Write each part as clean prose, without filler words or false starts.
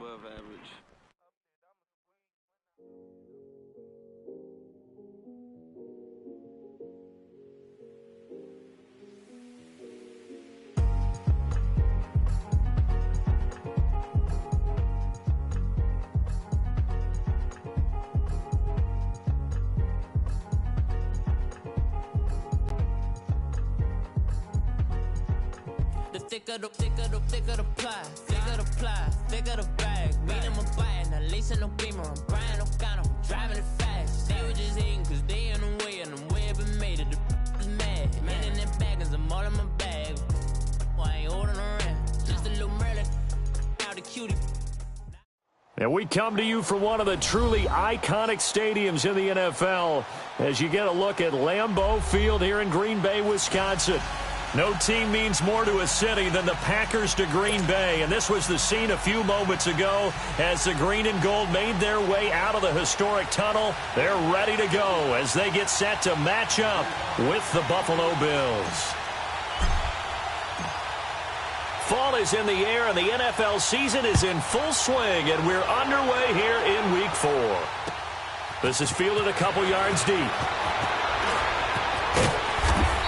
above average. Thicker the ply, thicker the bag. Meet them a bite, now lace in no beamer. I'm Brian O'Connor, driving it fast. They were just hating cause they in the way, and the way I've been made it. The mad, man in their bag, cause I'm all in my bag. Well, I ain't holding around, just a little Merlin, out the cutie. And we come to you from one of the truly iconic stadiums in the NFL as you get a look at Lambeau Field here in Green Bay, Wisconsin. No team means more to a city than the Packers to Green Bay, and this was the scene a few moments ago as the green and gold made their way out of the historic tunnel. They're ready to go as they get set to match up with the Buffalo Bills. Fall is in the air, and the NFL season is in full swing, and we're underway here in Week 4. This is fielded a couple yards deep.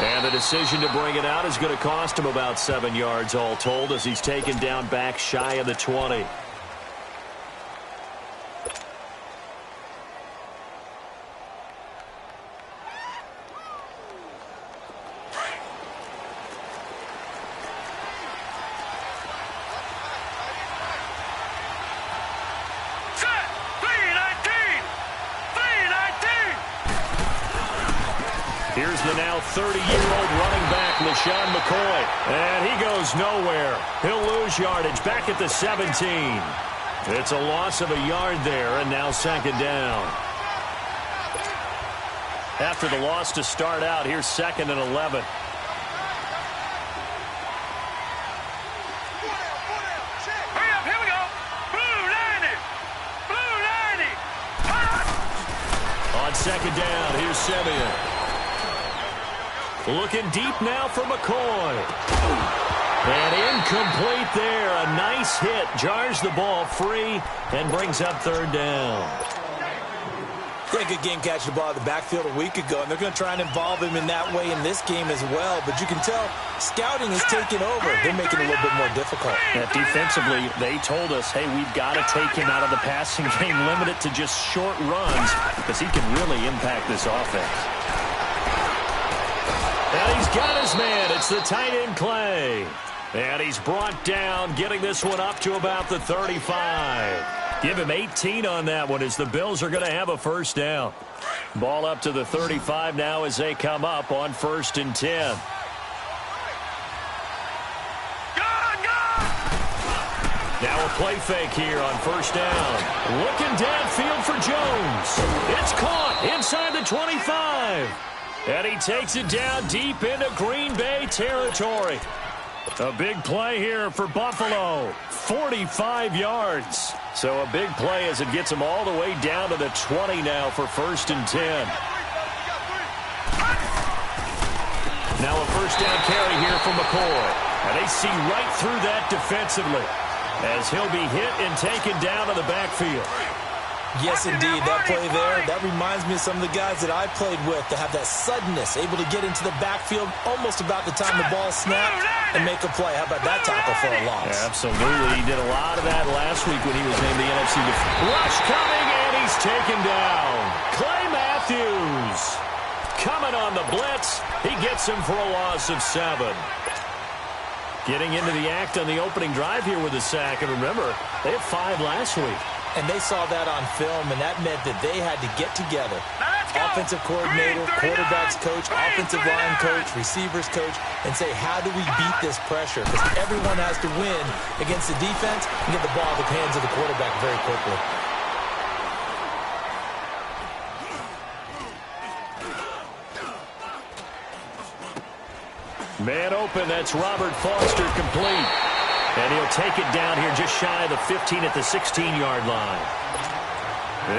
And the decision to bring it out is going to cost him about 7 yards all told as he's taken down back shy of the 20. Here's the now 30-year-old running back, LeSean McCoy. And he goes nowhere. He'll lose yardage back at the 17. It's a loss of a yard there, and now second down. After the loss to start out, here's 2nd and 11. On second down, here's Simeon. Looking deep now for McCoy. And incomplete there. A nice hit. Jars the ball free and brings up 3rd down. Yeah, good game catching the ball at the backfield a week ago, and they're going to try and involve him in that way in this game as well. But you can tell scouting is taking over. They're making it a little bit more difficult. Yeah, defensively, they told us, hey, we've got to take him out of the passing game, limit it to just short runs because he can really impact this offense. And he's got his man. It's the tight end, Clay. And he's brought down, getting this one up to about the 35. Give him 18 on that one as the Bills are going to have a first down. Ball up to the 35 now as they come up on 1st and 10. Now a play fake here on 1st down. Looking downfield for Jones. It's caught inside the 25. And he takes it down deep into Green Bay territory. A big play here for Buffalo. 45 yards. So a big play as it gets him all the way down to the 20 now for 1st and 10. Now a first down carry here for McCoy. And they see right through that defensively as he'll be hit and taken down to the backfield. Yes, indeed. That play there, that reminds me of some of the guys that I played with to have that suddenness, able to get into the backfield almost about the time the ball snapped and make a play. How about that tackle for a loss? Yeah, absolutely. He did a lot of that last week when he was named the NFC Rush coming, and he's taken down. Clay Matthews coming on the blitz. He gets him for a loss of 7. Getting into the act on the opening drive here with a sack. And remember, they had 5 last week. And they saw that on film, and that meant that they had to get together. Offensive coordinator, quarterbacks coach, offensive line coach, receivers coach, and say, how do we beat this pressure? Because everyone has to win against the defense and get the ball in the hands of the quarterback very quickly. Man open, that's Robert Foster complete. And he'll take it down here just shy of the 15 at the 16-yard line.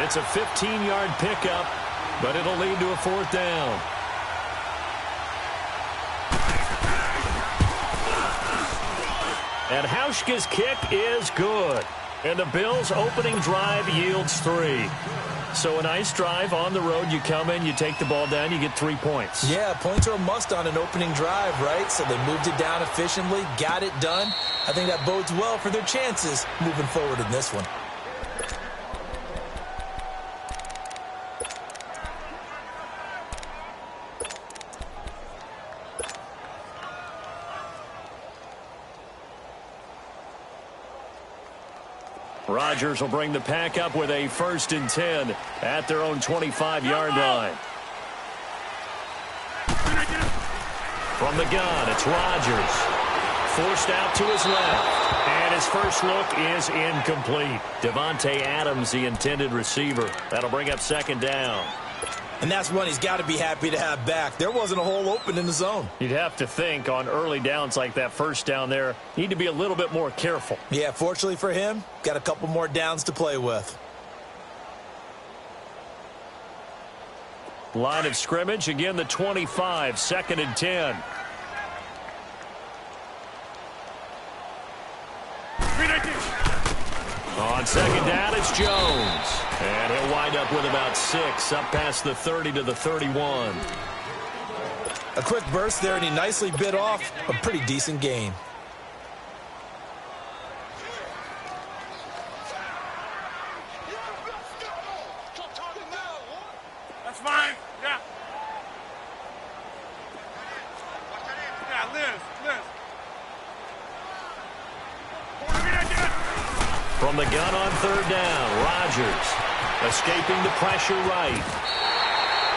It's a 15-yard pickup, but it'll lead to a 4th down. And Hauschka's kick is good. And the Bills' opening drive yields 3. So a nice drive on the road. You come in, you take the ball down, you get 3 points. Yeah, points are a must on an opening drive, right? So they moved it down efficiently, got it done. I think that bodes well for their chances moving forward in this one. Rodgers will bring the pack up with a 1st and 10 at their own 25-yard line. From the gun, it's Rodgers. Forced out to his left. And his first look is incomplete. Devontae Adams, the intended receiver. That'll bring up 2nd down. And that's one he's got to be happy to have back. There wasn't a hole open in the zone. You'd have to think on early downs like that 1st down there, need to be a little bit more careful. Yeah, fortunately for him, got a couple more downs to play with. Line of scrimmage, again the 25, 2nd and 10. On 2nd down, it's Jones. And he'll wind up with about 6, up past the 30 to the 31. A quick burst there, and he nicely bit off a pretty decent gain. That's fine. Yeah. Yeah, Liz. From the gun on 3rd down, Rodgers escaping the pressure right.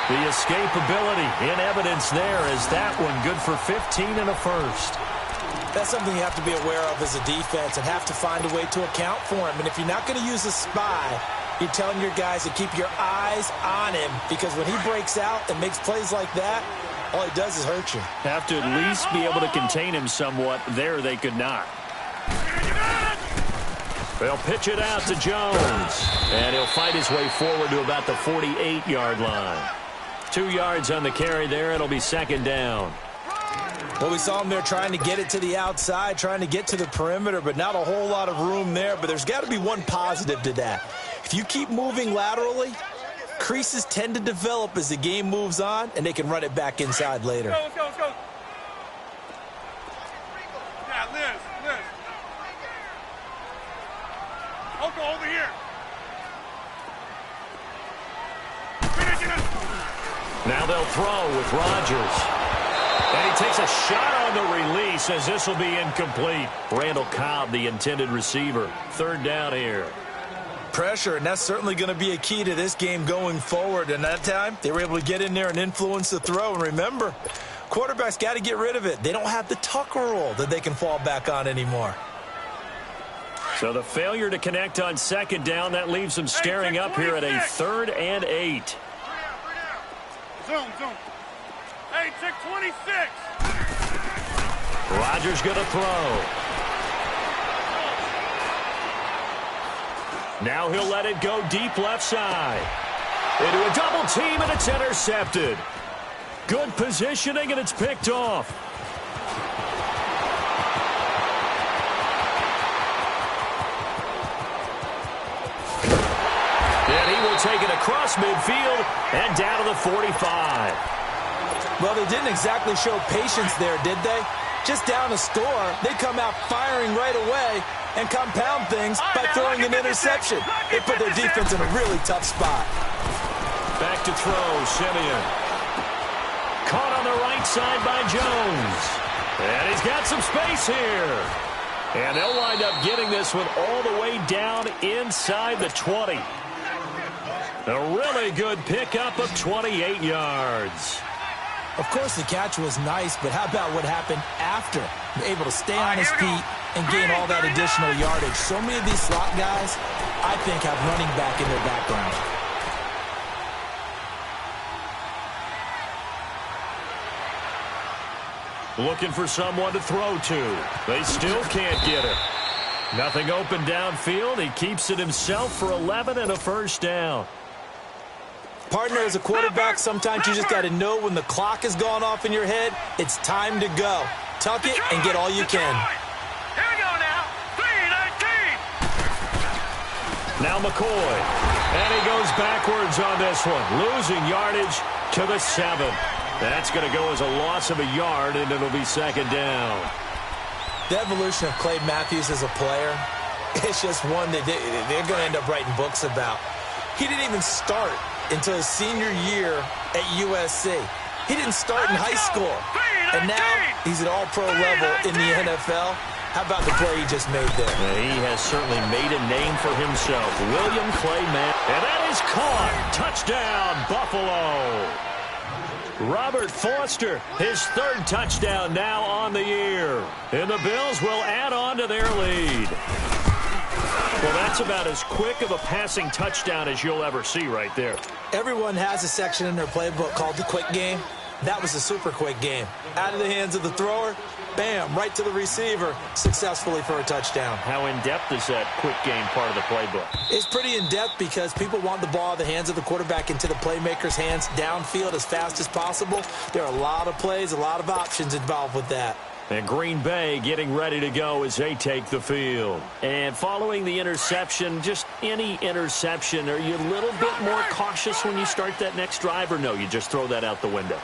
The escapability in evidence there as that one good for 15 and a 1st. That's something you have to be aware of as a defense and have to find a way to account for him. And if you're not going to use a spy, you're telling your guys to keep your eyes on him, because when he breaks out and makes plays like that, all he does is hurt you. Have to at least be able to contain him somewhat. There they could not. They'll pitch it out to Jones, and he'll fight his way forward to about the 48-yard line. 2 yards on the carry there. It'll be 2nd down. Well, we saw him there trying to get it to the outside, trying to get to the perimeter, but not a whole lot of room there. But there's got to be one positive to that. If you keep moving laterally, creases tend to develop as the game moves on, and they can run it back inside later. Let's go. Yeah, Liz. Go over here. Now they'll throw with Rodgers. And he takes a shot on the release as this will be incomplete. Randall Cobb, the intended receiver. 3rd down here. Pressure, and that's certainly going to be a key to this game going forward. And that time, they were able to get in there and influence the throw. And remember, quarterbacks got to get rid of it. They don't have the Tucker rule that they can fall back on anymore. So the failure to connect on 2nd down, that leaves them staring up here at a 3rd and 8. Zoom. Hey, check 26. Rodgers going to throw. Now he'll let it go deep left side. Into a double team, and it's intercepted. Good positioning, and it's picked off. Take it across midfield and down to the 45. Well, they didn't exactly show patience there, did they? Just down a score, they come out firing right away and compound things by throwing an interception. They put their defense in a really tough spot. Back to throw, Simeon. Caught on the right side by Jones. And he's got some space here. And they'll wind up getting this one all the way down inside the 20. A really good pickup of 28 yards. Of course, the catch was nice, but how about what happened after? Able to stay on his feet and gain all that additional yardage. So many of these slot guys, I think, have running back in their background. Looking for someone to throw to. They still can't get it. Nothing open downfield. He keeps it himself for 11 and a 1st down. Partner, as a quarterback, sometimes you just got to know when the clock has gone off in your head, it's time to go. Tuck it and get all you can. Here we go now. 3:19. Now McCoy. And he goes backwards on this one, losing yardage to the 7. That's going to go as a loss of a yard, and it'll be second down. The evolution of Clay Matthews as a player, it's just one that they're going to end up writing books about. He didn't even start until his senior year at USC. He didn't start in high school. And now he's at all-pro level in the NFL. How about the play he just made there? He has certainly made a name for himself. William Clay Matthews. And that is caught. Touchdown, Buffalo. Robert Foster, his 3rd touchdown now on the year. And the Bills will add on to their lead. Well, that's about as quick of a passing touchdown as you'll ever see right there. Everyone has a section in their playbook called the quick game. That was a super quick game. Out of the hands of the thrower, bam, right to the receiver, successfully for a touchdown. How in-depth is that quick game part of the playbook? It's pretty in-depth because people want the ball out of the hands of the quarterback into the playmaker's hands downfield as fast as possible. There are a lot of plays, a lot of options involved with that. And Green Bay getting ready to go as they take the field. And following the interception, just any interception, are you a little bit more cautious when you start that next drive, or no, you just throw that out the window?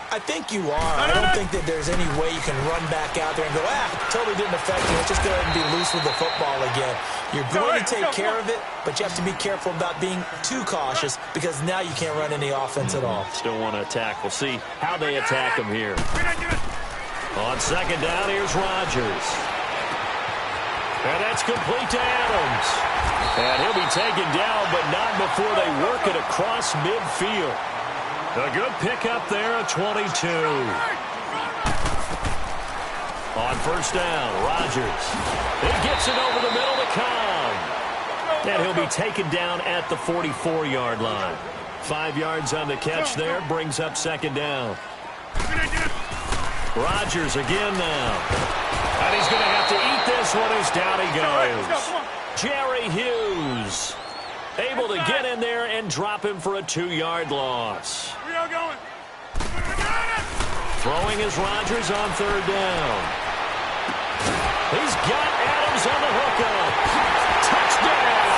I think you are. I don't think that there's any way you can run back out there and go, totally didn't affect you. Let's just go ahead and be loose with the football again. You're going to take care of it, but you have to be careful about being too cautious because now you can't run any offense at all. Still want to attack. We'll see how they attack him here. On second down, here's Rodgers. And that's complete to Adams. And he'll be taken down, but not before they work it across midfield. A good pickup there at 22. On first down, Rodgers. He gets it over the middle to Cobb. And he'll be taken down at the 44-yard line. 5 yards on the catch there, brings up second down. Rodgers again now. And he's going to have to eat this one as down he goes. Jerry Hughes able to get in there and drop him for a 2-yard loss. Throwing is Rodgers on third down. He's got Adams on the hookup. Touchdown,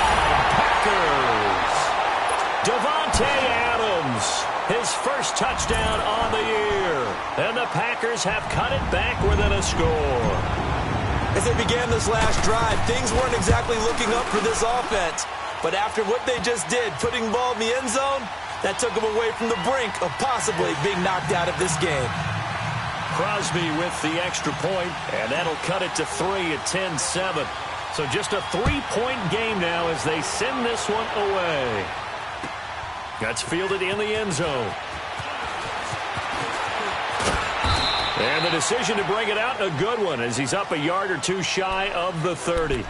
Packers. Davante Adams, his first touchdown on the year. And the Packers have cut it back within a score. As they began this last drive, things weren't exactly looking up for this offense. But after what they just did, putting the ball in the end zone, that took them away from the brink of possibly being knocked out of this game. Crosby with the extra point, and that'll cut it to 3 at 10-7. So just a 3-point game now as they send this one away. That's fielded in the end zone. And the decision to bring it out, a good one, as he's up a yard or two shy of the 30.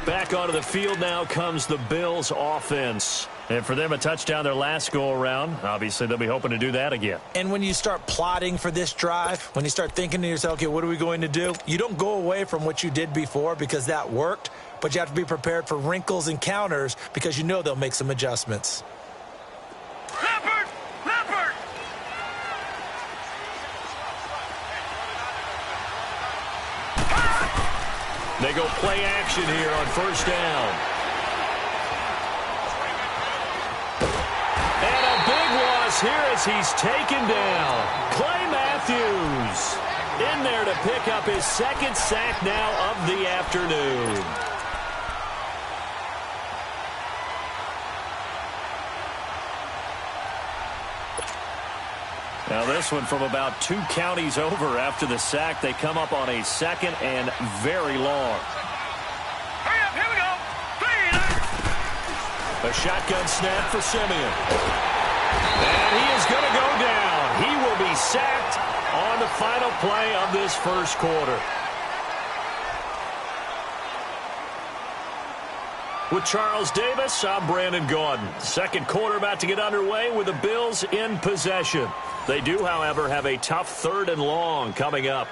Back onto the field now comes the Bills offense. And for them, a touchdown their last go-around. Obviously, they'll be hoping to do that again. And when you start plotting for this drive, when you start thinking to yourself, okay, what are we going to do? You don't go away from what you did before because that worked, but you have to be prepared for wrinkles and counters because you know they'll make some adjustments. They go play action here on first down. And a big loss here as he's taken down. Clay Matthews in there to pick up his second sack now of the afternoon. Now this one from about 2 counties over after the sack. They come up on a second and very long. Hurry up, here we go. A shotgun snap for Simeon. And he is going to go down. He will be sacked on the final play of this first quarter. With Charles Davis, I'm Brandon Gaudin. Second quarter about to get underway with the Bills in possession. They do, however, have a tough third and long coming up.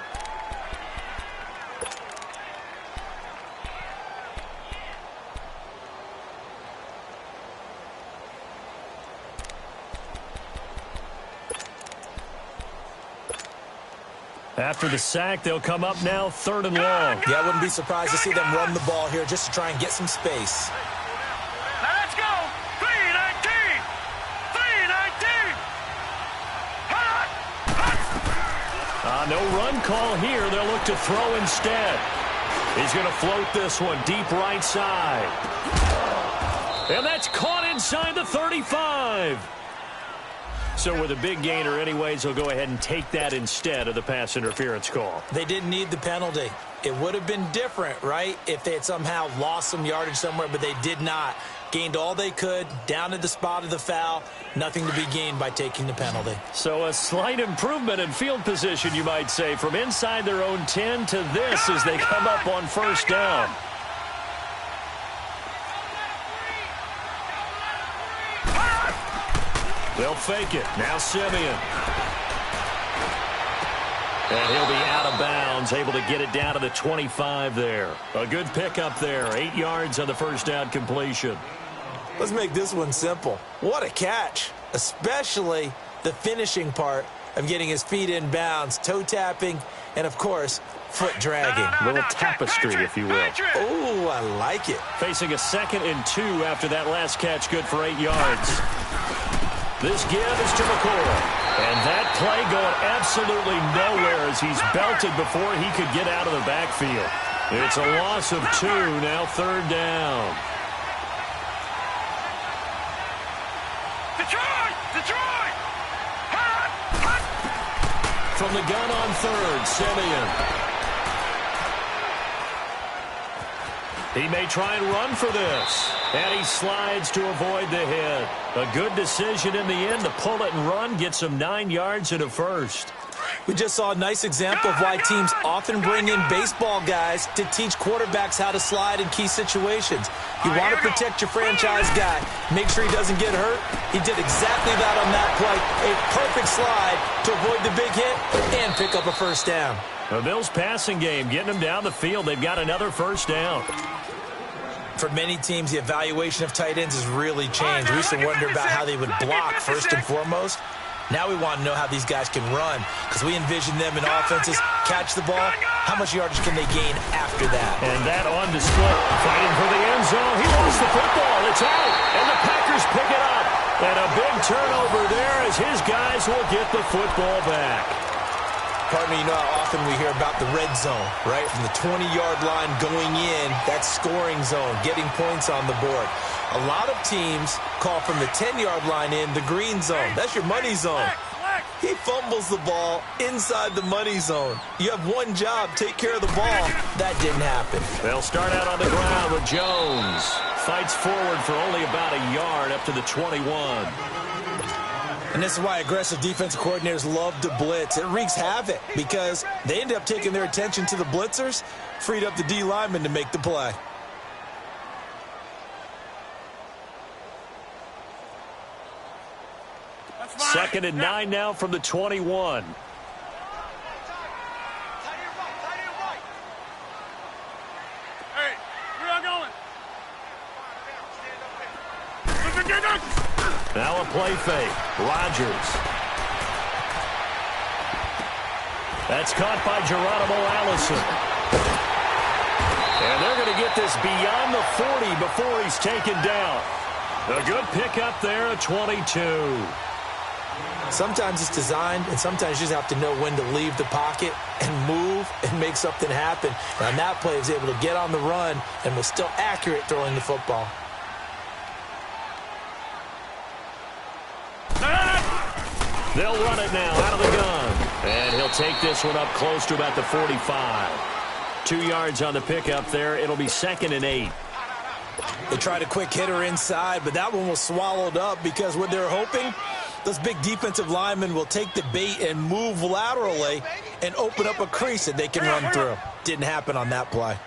After the sack, they'll come up now third and long. Yeah, I wouldn't be surprised to see them run the ball here just to try and get some space. No run call here. They'll look to throw instead. He's going to float this one deep right side. And that's caught inside the 35. So with a big gainer anyways, they'll go ahead and take that instead of the pass interference call. They didn't need the penalty. It would have been different, right, if they had somehow lost some yardage somewhere, but they did not. Gained all they could, down at the spot of the foul. Nothing to be gained by taking the penalty. So a slight improvement in field position, you might say, from inside their own 10 to this as they come up on first down. They'll fake it. Now Simeon. And he'll be out of bounds, able to get it down to the 25 there. A good pickup there. 8 yards on the first down completion. Let's make this one simple. What a catch, especially the finishing part of getting his feet in bounds, toe tapping, and, of course, foot dragging. A little tapestry, if you will. Oh, I like it. Facing a 2nd and 2 after that last catch, good for 8 yards. This give is to McCoy. And that play going absolutely nowhere as he's belted before he could get out of the backfield. It's a loss of 2, now 3rd down. Detroit! From the gun on 3rd, Simeon. He may try and run for this. And he slides to avoid the hit. A good decision in the end to pull it and run. Gets him 9 yards and a first. We just saw a nice example of why teams often bring in baseball guys to teach quarterbacks how to slide in key situations. You want to protect your franchise guy. Make sure he doesn't get hurt. He did exactly that on that play. A perfect slide to avoid the big hit and pick up a first down. The Bills passing game getting them down the field. They've got another first down. For many teams, the evaluation of tight ends has really changed. We used to wonder about how they would block first and foremost. Now we want to know how these guys can run because we envision them in offenses catch the ball. How much yardage can they gain after that? And that on display. Fighting for the end zone. He lost the football. It's out. And the Packers pick it up. And a big turnover there as his guys will get the football back. Partner, you know how often we hear about the red zone, right? From the 20-yard line going in, that scoring zone, getting points on the board. A lot of teams call from the 10-yard line in the green zone. That's your money zone. He fumbles the ball inside the money zone. You have one job, take care of the ball. That didn't happen. They'll start out on the ground with Jones. Fights forward for only about a yard up to the 21. And this is why aggressive defensive coordinators love to blitz. It wreaks havoc because they end up taking their attention to the blitzers, freed up the D lineman to make the play. Second and 9 now from the 21. Hey, where y'all going? Now a play fake. Rodgers. That's caught by Geronimo Allison. And they're going to get this beyond the 40 before he's taken down. A good pickup there at 22. Sometimes it's designed, and sometimes you just have to know when to leave the pocket and move and make something happen. And on that play, he was able to get on the run and was still accurate throwing the football. They'll run it now out of the gun. And he'll take this one up close to about the 45. 2 yards on the pickup there. It'll be 2nd and 8. They tried a quick hitter inside, but that one was swallowed up because what they're hoping, those big defensive linemen will take the bait and move laterally and open up a crease that they can run through. Didn't happen on that play.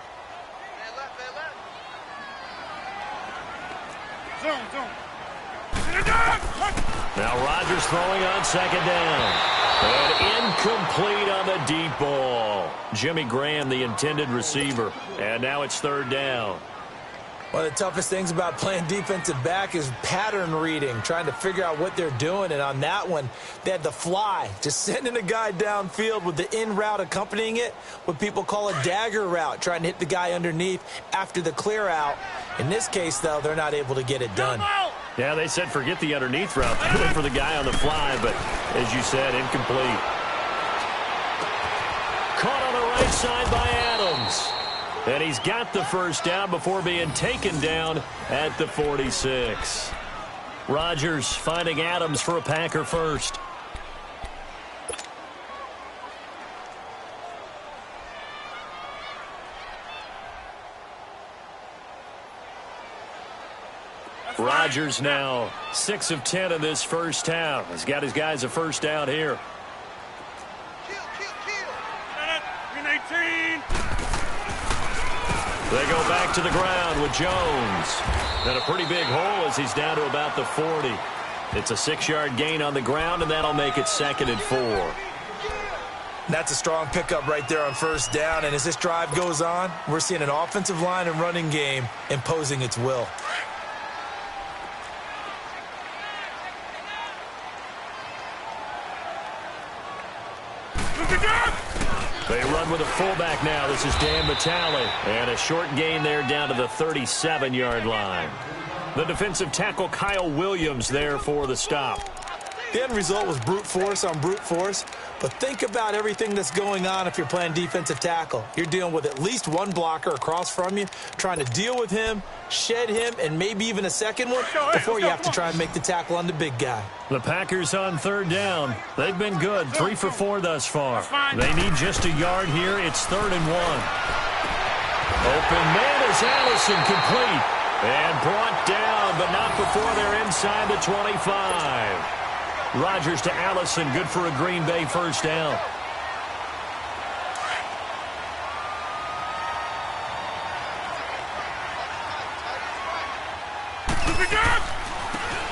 Now Rodgers throwing on 2nd down. And incomplete on the deep ball. Jimmy Graham, the intended receiver. And now it's 3rd down. One of the toughest things about playing defensive back is pattern reading, trying to figure out what they're doing. And on that one, they had the fly, just sending a guy downfield with the in route accompanying it, what people call a dagger route, trying to hit the guy underneath after the clear out. In this case, though, they're not able to get it done. Yeah, they said forget the underneath route. They went for the guy on the fly, but as you said, incomplete. side by Adams. And he's got the first down before being taken down at the 46. Rodgers finding Adams for a Packer first. Rodgers now 6 of 10 in this first half. He's got his guys a first down here. They go back to the ground with Jones. And a pretty big hole as he's down to about the 40. It's a 6-yard gain on the ground, and that'll make it 2nd and 4. That's a strong pickup right there on first down. And as this drive goes on, we're seeing an offensive line and running game imposing its will. They run with a fullback now. This is Dan Vitale. And a short gain there down to the 37-yard line. The defensive tackle Kyle Williams there for the stop. The end result was brute force on brute force. But think about everything that's going on if you're playing defensive tackle. You're dealing with at least one blocker across from you, trying to deal with him, shed him, and maybe even a second one before you have to try and make the tackle on the big guy. The Packers on 3rd down. They've been good, 3 for 4 thus far. They need just a yard here. It's 3rd and 1. Open man is Allison, complete. And brought down, but not before they're inside the 25. Rodgers to Allison, good for a Green Bay first down.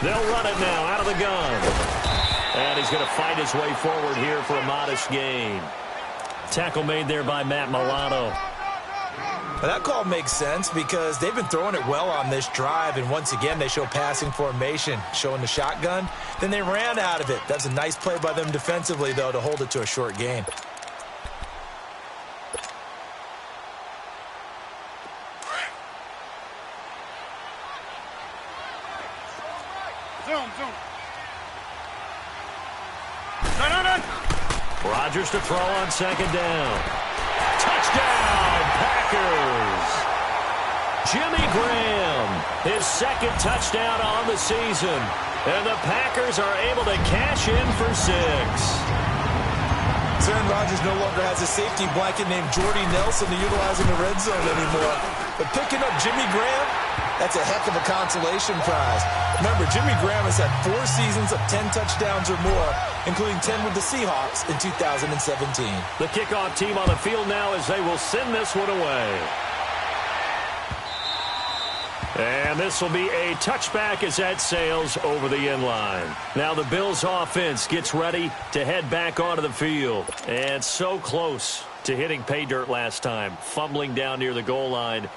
They'll run it now out of the gun. And he's going to fight his way forward here for a modest gain. Tackle made there by Matt Milano. Well, that call makes sense because they've been throwing it well on this drive, and once again they show passing formation, showing the shotgun. Then they ran out of it. That's a nice play by them defensively, though, to hold it to a short gain. Zoom. Rodgers to throw on 2nd down. Touchdown, Packers! Jimmy Graham, his 2nd touchdown on the season. And the Packers are able to cash in for 6. Aaron Rodgers no longer has a safety blanket named Jordy Nelson to utilize in the red zone anymore. But picking up Jimmy Graham, that's a heck of a consolation prize. Remember, Jimmy Graham has had 4 seasons of 10 touchdowns or more, including 10 with the Seahawks in 2017. The kickoff team on the field now as they will send this one away. And this will be a touchback as that sails over the end line. Now the Bills offense gets ready to head back onto the field. And so close to hitting pay dirt last time, fumbling down near the goal line.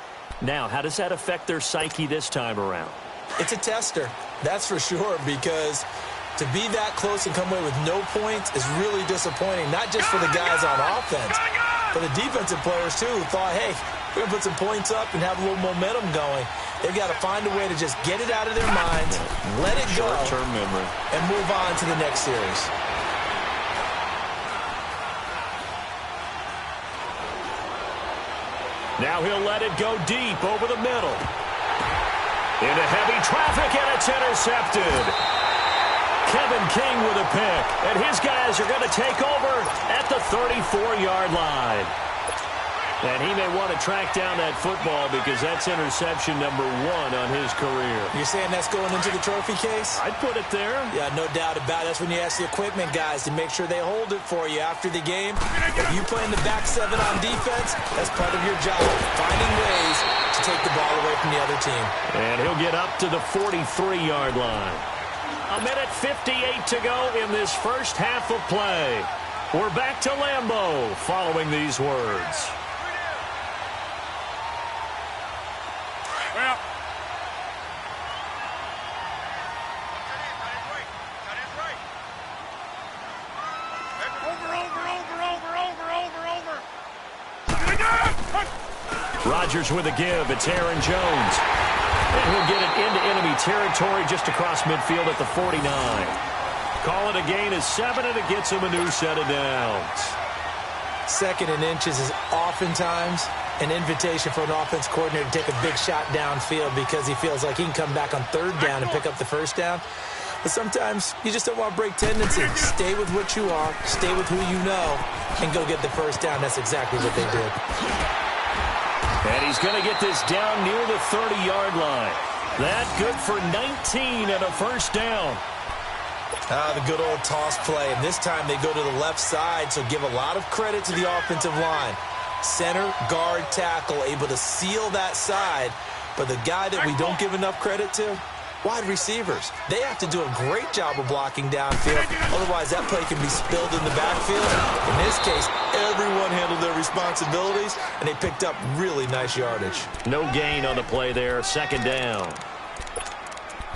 Now, how does that affect their psyche this time around? It's a tester, that's for sure, because to be that close and come away with no points is really disappointing, not just for the guys on offense, but the defensive players, too, who thought, hey, we're going to put some points up and have a little momentum going. They've got to find a way to just get it out of their minds, let it go, short-term memory, and move on to the next series. Now he'll let it go deep over the middle. Into heavy traffic, and it's intercepted. Kevin King with a pick, and his guys are going to take over at the 34-yard line. And he may want to track down that football because that's interception number 1 on his career. You're saying that's going into the trophy case? I'd put it there. Yeah, no doubt about it. That's when you ask the equipment guys to make sure they hold it for you after the game. If you play in the back 7 on defense, that's part of your job, finding ways to take the ball away from the other team. And he'll get up to the 43-yard line. 1:58 to go in this first half of play. We're back to Lambeau following these words. Well. Over. Rodgers with a give. It's Aaron Jones. And he'll get it into enemy territory just across midfield at the 49. Call it a gain of 7, and it gets him a new set of downs. Second and inches is oftentimes an invitation for an offense coordinator to take a big shot downfield because he feels like he can come back on third down and pick up the first down. But sometimes you just don't want to break tendency. Stay with what you are, stay with who you know, and go get the first down. That's exactly what they did. And he's going to get this down near the 30-yard line. That good for 19 and a first down. The good old toss play. And this time they go to the left side, so give a lot of credit to the offensive line. Center, guard, tackle, able to seal that side. But the guy that we don't give enough credit to, wide receivers. They have to do a great job of blocking downfield. Otherwise, that play can be spilled in the backfield. In this case, everyone handled their responsibilities, and they picked up really nice yardage. No gain on the play there. Second down.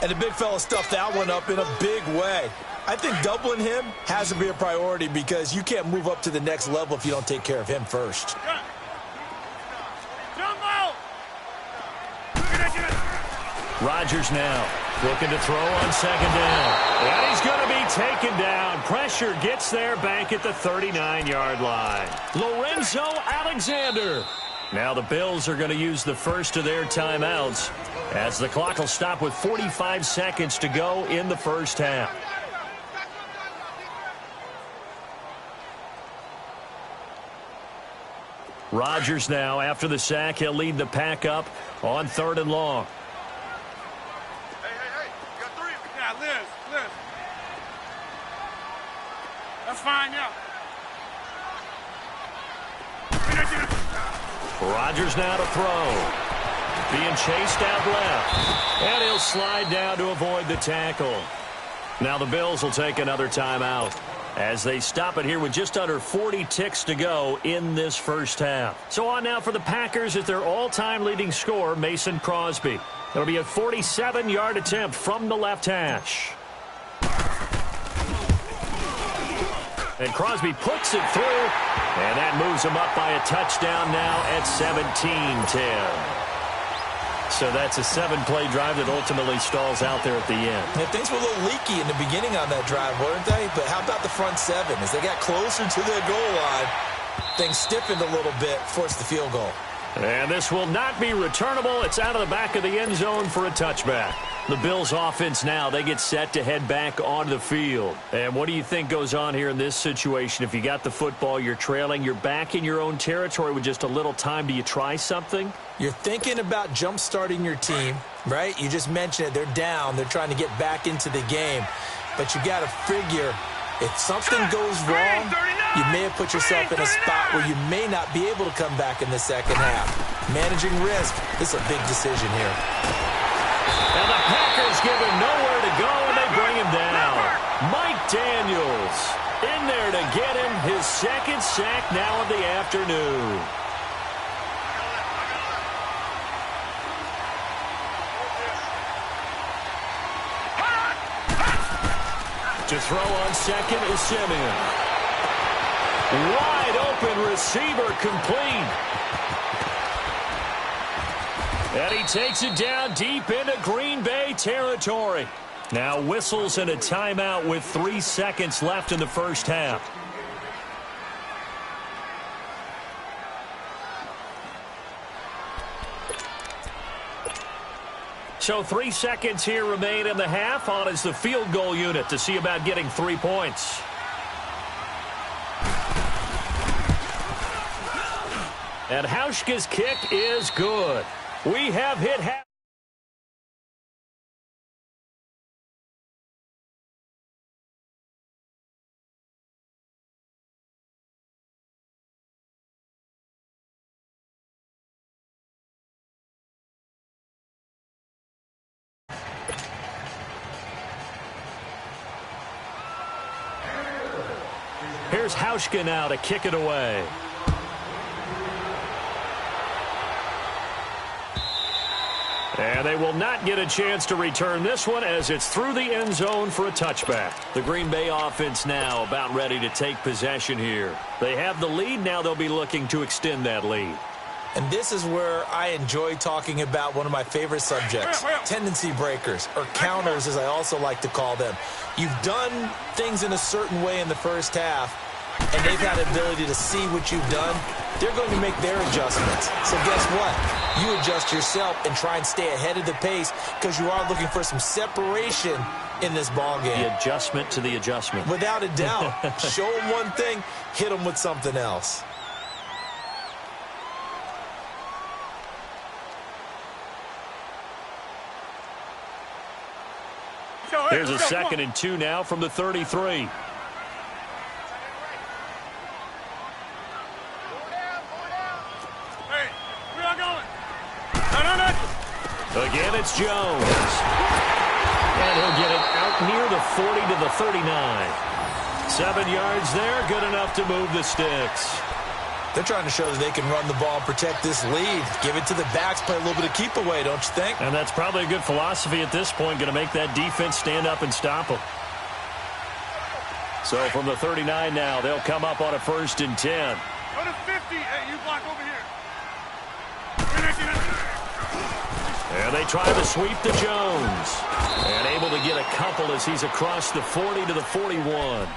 And the big fella stuffed that one up in a big way. I think doubling him has to be a priority because you can't move up to the next level if you don't take care of him first. Rodgers now looking to throw on second down. And he's going to be taken down. Pressure gets there back at the 39-yard line. Lorenzo Alexander. Now the Bills are going to use the first of their timeouts as the clock will stop with 45 seconds to go in the first half. Rodgers now, after the sack, he'll lead the pack up on 3rd and long. Hey, you got 3. Yeah, Liz. That's fine, yeah. Rodgers now to throw. Being chased out left. And he'll slide down to avoid the tackle. Now the Bills will take another timeout as they stop it here with just under 40 ticks to go in this first half. So on now for the Packers is their all-time leading scorer, Mason Crosby. It'll be a 47-yard attempt from the left hash. And Crosby puts it through, and that moves him up by a touchdown now at 17-10. So that's a 7-play drive that ultimately stalls out there at the end. Yeah, things were a little leaky in the beginning on that drive, weren't they? But how about the front 7? As they got closer to their goal line, things stiffened a little bit, forced the field goal. And this will not be returnable. It's out of the back of the end zone for a touchback. The Bills offense now, they get set to head back onto the field. And what do you think goes on here in this situation? If you got the football, you're trailing, you're back in your own territory with just a little time. Do you try something? You're thinking about jump-starting your team, right? You just mentioned it. They're down. They're trying to get back into the game. But you got to figure if something goes wrong, you may have put yourself in a spot where you may not be able to come back in the second half. Managing risk, this is a big decision here. And the Packers give him nowhere to go, and they bring him down. Mike Daniels in there to get him his second sack now of the afternoon. To throw on second is Simeon. Wide open receiver complete. And he takes it down deep into Green Bay territory. Now whistles and a timeout with 3 seconds left in the first half. So 3 seconds here remain in the half. On is the field goal unit to see about getting 3 points. And Hauschka's kick is good. We have hit half. Here's Hauschka now to kick it away. And they will not get a chance to return this one as it's through the end zone for a touchback. The Green Bay offense now about ready to take possession here. They have the lead. Now they'll be looking to extend that lead. And this is where I enjoy talking about one of my favorite subjects, tendency breakers, or counters as I also like to call them. You've done things in a certain way in the first half, and they've had the ability to see what you've done, they're going to make their adjustments. So guess what? You adjust yourself and try and stay ahead of the pace because you are looking for some separation in this ball game. The adjustment to the adjustment. Without a doubt. Show them one thing, hit them with something else. Here's a 2nd and 2 now from the 33. Again, it's Jones. And he'll get it out near the 40 to the 39. 7 yards there, good enough to move the sticks. They're trying to show that they can run the ball and protect this lead. Give it to the backs, play a little bit of keep away, don't you think? And that's probably a good philosophy at this point, going to make that defense stand up and stop them. So from the 39 now, they'll come up on a 1st and 10. Go to 50. Hey, you block over here. And they try to sweep to Jones. And able to get a couple as he's across the 40 to the 41.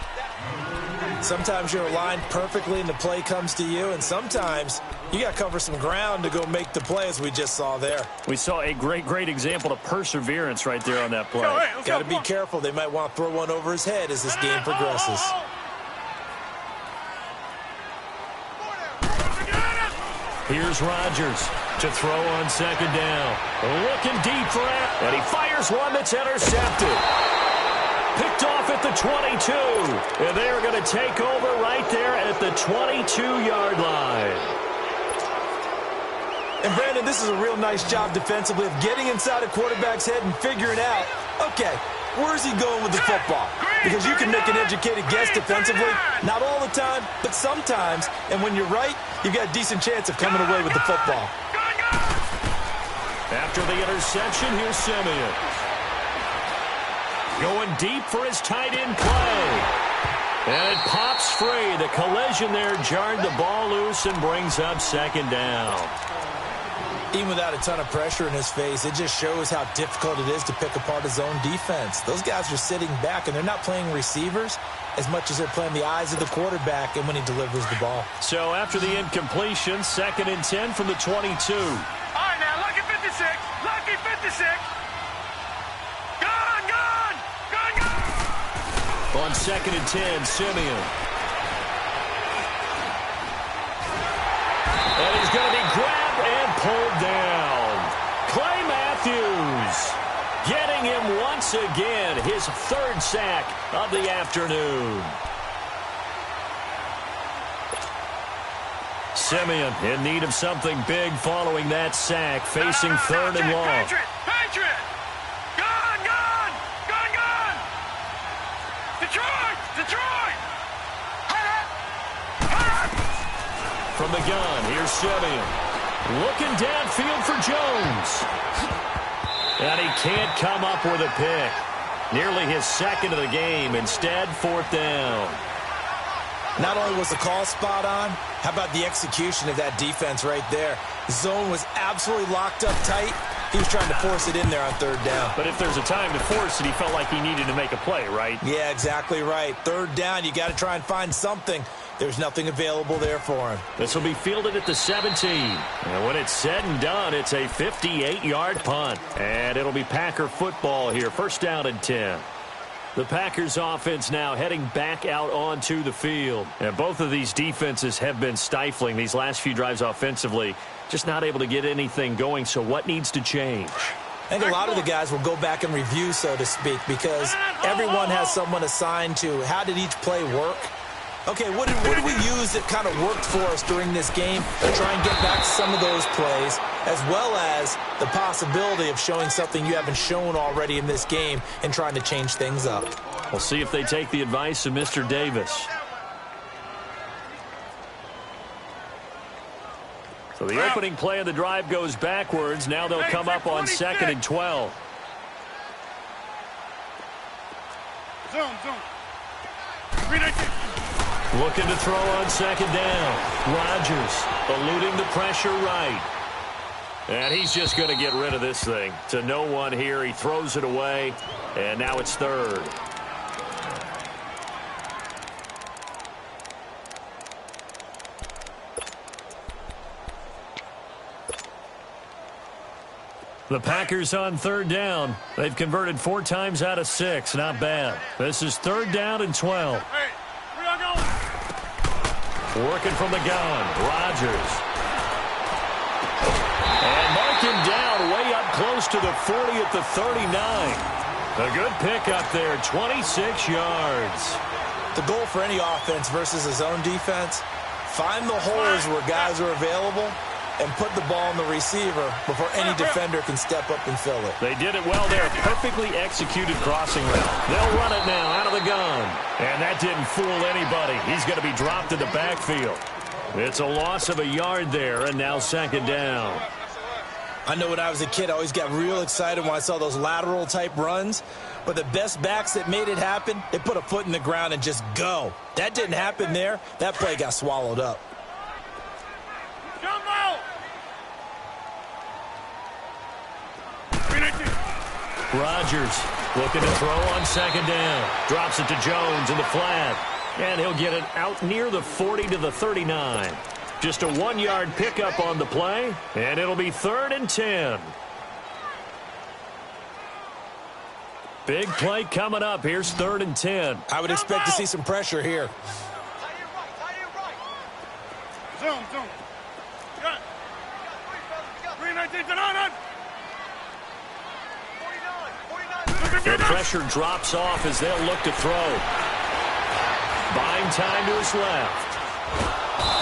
Sometimes you're aligned perfectly and the play comes to you, and sometimes you got to cover some ground to go make the play, as we just saw there. We saw a great example of perseverance right there on that play. Got to be careful. They might want to throw one over his head as this game progresses. Here's Rodgers to throw on 2nd down. Looking deep for it, and he fires one that's intercepted. Picked off at the 22. And they're going to take over right there at the 22-yard line. And, Brandon, this is a real nice job defensively of getting inside a quarterback's head and figuring out, okay, where's he going with the football? Because you can make an educated guess defensively, not all the time, but sometimes. And when you're right, you've got a decent chance of coming away with the football. After the interception, here's Simeon. Going deep for his tight end play. And it pops free. The collision there jarred the ball loose and brings up 2nd down. Even without a ton of pressure in his face, it just shows how difficult it is to pick apart his own defense. Those guys are sitting back, and they're not playing receivers as much as they're playing the eyes of the quarterback and when he delivers the ball. So after the incompletion, 2nd and 10 from the 22. All right, now, lucky 56. Lucky 56. On 2nd and 10, Simeon. And he's going to be grabbed and pulled down. Clay Matthews getting him once again, his 3rd sack of the afternoon. Simeon in need of something big following that sack, facing 3rd and long. Patriot! Detroit! From the gun, here's Simeon. Looking downfield for Jones. And he can't come up with a pick. Nearly his 2nd of the game. Instead, 4th down. Not only was the call spot on, how about the execution of that defense right there? The zone was absolutely locked up tight. He was trying to force it in there on 3rd down. But if there's a time to force it, he felt like he needed to make a play, right? Yeah, exactly right. 3rd down, you got to try and find something. There's nothing available there for him. This will be fielded at the 17. And when it's said and done, it's a 58-yard punt. And it'll be Packer football here. 1st down and 10. The Packers offense now heading back out onto the field. And both of these defenses have been stifling these last few drives offensively. Just not able to get anything going. So what needs to change? I think a lot of the guys will go back and review, so to speak, because everyone has someone assigned to how did each play work. Okay, what did we use that kind of worked for us during this game to try and get back some of those plays, as well as the possibility of showing something you haven't shown already in this game and trying to change things up. We'll see if they take the advice of Mr. Davis. So the opening play of the drive goes backwards. Now they'll come up on 2nd and 12. Zoom. Looking to throw on 2nd down. Rodgers eluding the pressure right. And he's just going to get rid of this thing. To no one here. He throws it away. And now it's 3rd. The Packers on third down. They've converted 4 times out of 6. Not bad. This is third down and 12. Hey, we are going. Working from the gun. Rodgers. And mark him down way up close to the 40 at the 39. A good pickup there, 26 yards. The goal for any offense versus a zone defense, find the holes where guys are available and put the ball in the receiver before any defender can step up and fill it. They did it well there. Perfectly executed crossing route. They'll run it now out of the gun. And that didn't fool anybody. He's going to be dropped in the backfield. It's a loss of a yard there, and now second down. I know when I was a kid, I always got real excited when I saw those lateral-type runs. But the best backs that made it happen, they put a foot in the ground and just go. That didn't happen there. That play got swallowed up. Rodgers looking to throw on second down. Drops it to Jones in the flat. And he'll get it out near the 40 to the 39. Just a 1-yard pickup on the play. And it'll be 3rd and 10. Big play coming up. Here's 3rd and 10. I would expect to see some pressure here. Zoom. Got it. 319 to 9. The pressure drops off as they'll look to throw. Buying time to his left.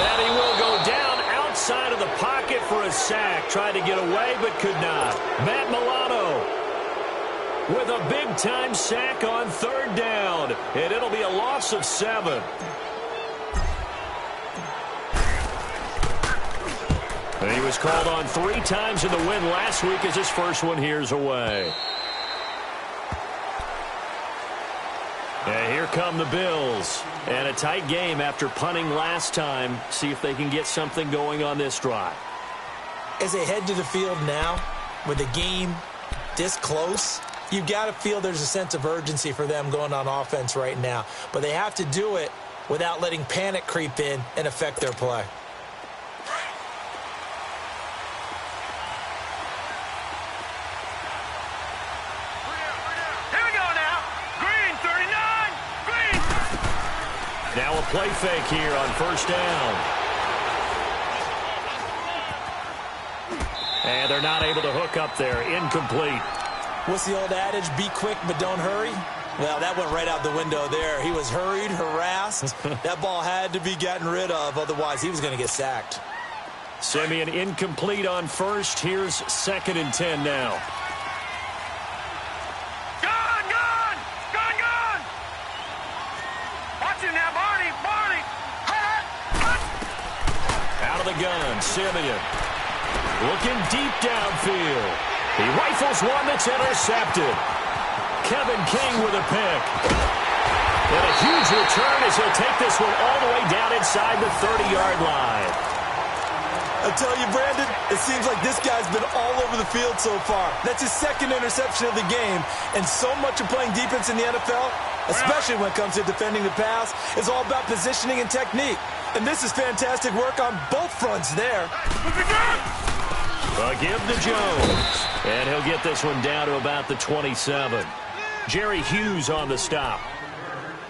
And he will go down outside of the pocket for a sack. Tried to get away but could not. Matt Milano with a big-time sack on 3rd down. And it'll be a loss of 7. And he was called on 3 times in the win last week as his first one here's away. And here come the Bills. And a tight game after punting last time. See if they can get something going on this drive. As they head to the field now, with the game this close, you've got to feel there's a sense of urgency for them going on offense right now. But they have to do it without letting panic creep in and affect their play. Now a play fake here on 1st down. And they're not able to hook up there. Incomplete. What's the old adage? Be quick, but don't hurry. Well, that went right out the window there. He was hurried, harassed. That ball had to be gotten rid of. Otherwise, he was going to get sacked. Simeon incomplete on 1st. Here's 2nd and 10 now. The gun, Simeon looking deep downfield. He rifles one that's intercepted. Kevin King with a pick. And a huge return as he'll take this one all the way down inside the 30-yard line. I tell you, Brandon, it seems like this guy's been all over the field so far. That's his 2nd interception of the game. And so much of playing defense in the NFL, especially when it comes to defending the pass, is all about positioning and technique. And this is fantastic work on both fronts there. A give to Jones. And he'll get this one down to about the 27. Jerry Hughes on the stop.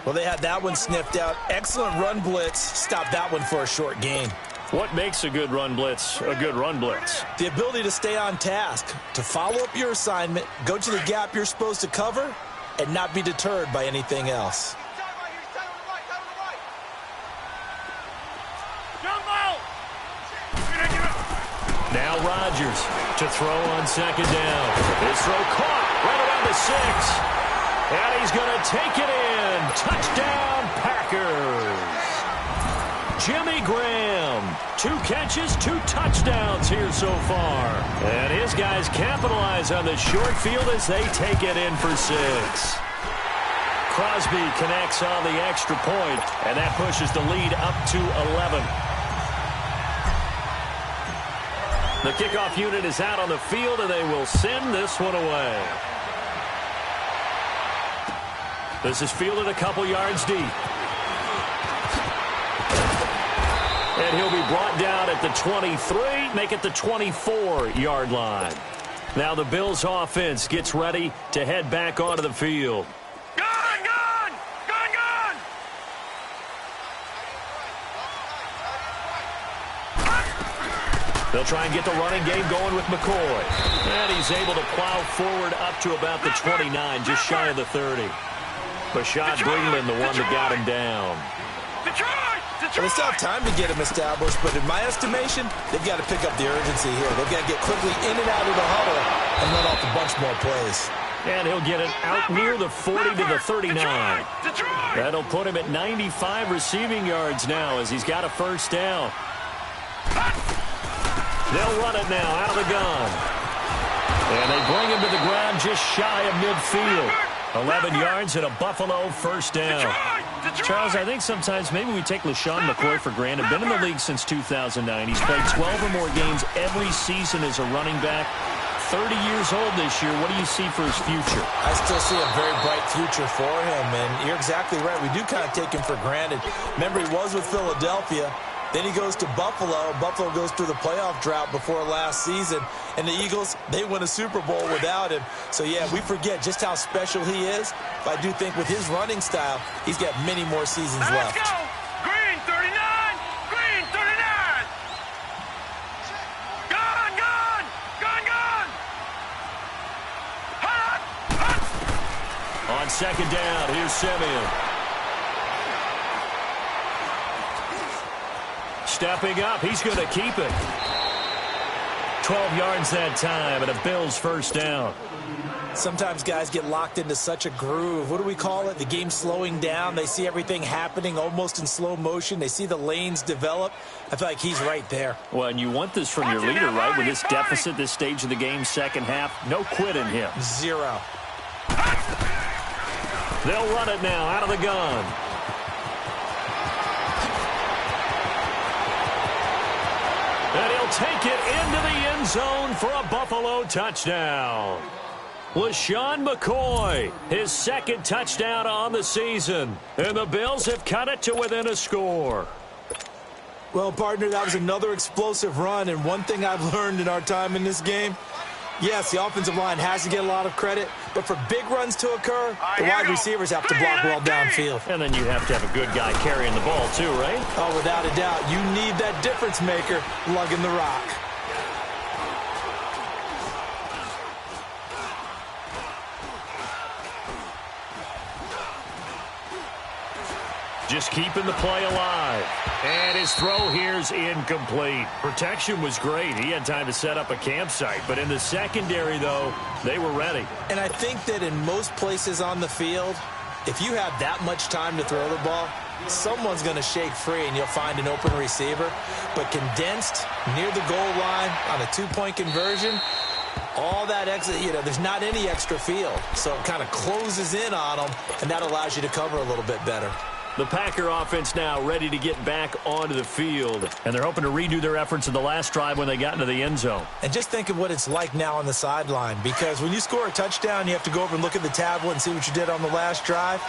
Well, they had that one sniffed out. Excellent run blitz. Stopped that one for a short gain. What makes a good run blitz a good run blitz? The ability to stay on task, to follow up your assignment, go to the gap you're supposed to cover, and not be deterred by anything else. Now Rodgers to throw on 2nd down. His throw caught right around the 6. And he's going to take it in. Touchdown, Packers. Jimmy Graham, 2 catches, 2 touchdowns here so far. And his guys capitalize on the short field as they take it in for 6. Crosby connects on the extra point, and that pushes the lead up to 11. The kickoff unit is out on the field, and they will send this one away. This is fielded a couple yards deep. And he'll be brought down at the 23, make it the 24-yard line. Now the Bills offense gets ready to head back onto the field. Gone! Gone! Gone! Gone! They'll try and get the running game going with McCoy. And he's able to plow forward up to about the 29, just shy of the 30. Bashad Breeland, the one that got him down. Well, they still have time to get him established, but in my estimation, they've got to pick up the urgency here. They've got to get quickly in and out of the huddle and run off a bunch more plays. And he'll get it out near the 40 to the 39. That'll put him at 95 receiving yards now as he's got a first down. They'll run it now out of the gun. And they bring him to the ground just shy of midfield. 11 yards and a Buffalo first down. Charles, I think sometimes maybe we take LeSean McCoy for granted. Been in the league since 2009. He's played 12 or more games every season as a running back. 30 years old this year. What do you see for his future? I still see a very bright future for him, and you're exactly right. We do kind of take him for granted. Remember, he was with Philadelphia. Then he goes to Buffalo. Buffalo goes through the playoff drought before last season. And the Eagles, they win a Super Bowl without him. So, yeah, we forget just how special he is. But I do think with his running style, he's got many more seasons left. Let's go! Green 39! Green 39! Gone! Gone! Gone! Gone! Hot! Hot! On second down, here's Simeon. Stepping up, he's going to keep it. 12 yards that time and a Bills first down. Sometimes guys get locked into such a groove. What do we call it? The game slowing down. They see everything happening almost in slow motion. They see the lanes develop. I feel like he's right there. Well, and you want this from your leader, right? With this deficit, this stage of the game, second half, no quit in him. Zero. They'll run it now out of the gun. And he'll take it into the end zone for a Buffalo touchdown. LeSean McCoy, his second touchdown on the season. And the Bills have cut it to within a score. Well, partner, that was another explosive run. And one thing I've learned in our time in this game, yes, the offensive line has to get a lot of credit, but for big runs to occur, the wide receivers have to block well downfield. And then you have to have a good guy carrying the ball too, right? Oh, without a doubt. You need that difference maker lugging the rock. Just keeping the play alive. And his throw here's incomplete. Protection was great. He had time to set up a campsite. But in the secondary, though, they were ready. And I think that in most places on the field, if you have that much time to throw the ball, someone's going to shake free and you'll find an open receiver. But condensed near the goal line on a two-point conversion, all that extra, there's not any extra field. So it kind of closes in on them, and that allows you to cover a little bit better. The Packer offense now ready to get back onto the field. And they're hoping to redo their efforts in the last drive when they got into the end zone. And just think of what it's like now on the sideline. Because when you score a touchdown, you have to go over and look at the tablet and see what you did on the last drive.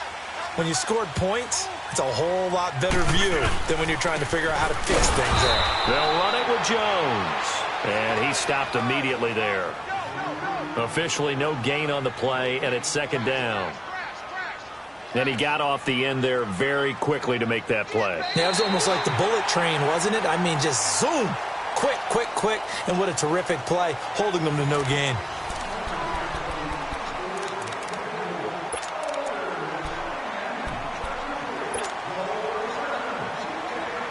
When you scored points, it's a whole lot better view than when you're trying to figure out how to fix things there. They'll run it with Jones. And he stopped immediately there. Officially no gain on the play, and it's second down. And he got off the end there very quickly to make that play. Yeah, it was almost like the bullet train, wasn't it? I mean, just zoom. Quick, quick, quick. And what a terrific play, holding them to no gain.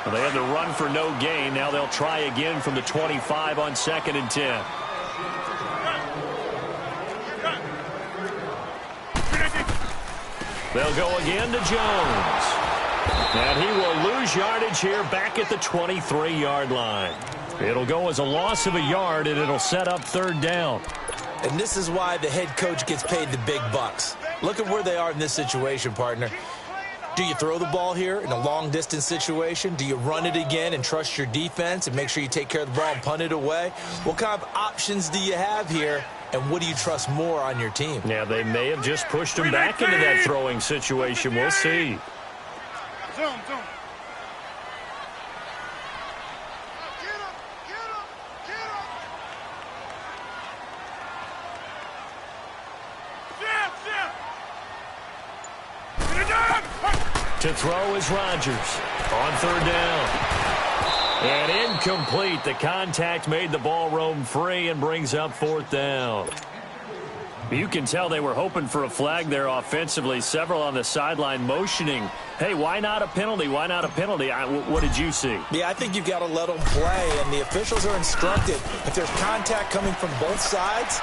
Well, they had the run for no gain. Now they'll try again from the 25 on 2nd and 10. They'll go again to Jones. And he will lose yardage here back at the 23-yard line. It'll go as a loss of a yard, and it'll set up third down. And this is why the head coach gets paid the big bucks. Look at where they are in this situation, partner. Do you throw the ball here in a long-distance situation? Do you run it again and trust your defense and make sure you take care of the ball and punt it away? What kind of options do you have here? And what do you trust more on your team? Yeah, they may have just pushed him back into that throwing situation. We'll see. Zoom, zoom. To throw is Rodgers on third down. And incomplete. The contact made the ball roam free and brings up fourth down. You can tell they were hoping for a flag there offensively. Several on the sideline motioning, hey, why not a penalty? Why not a penalty? What did you see? Yeah, I think you've got to let them play, and the officials are instructed. If there's contact coming from both sides,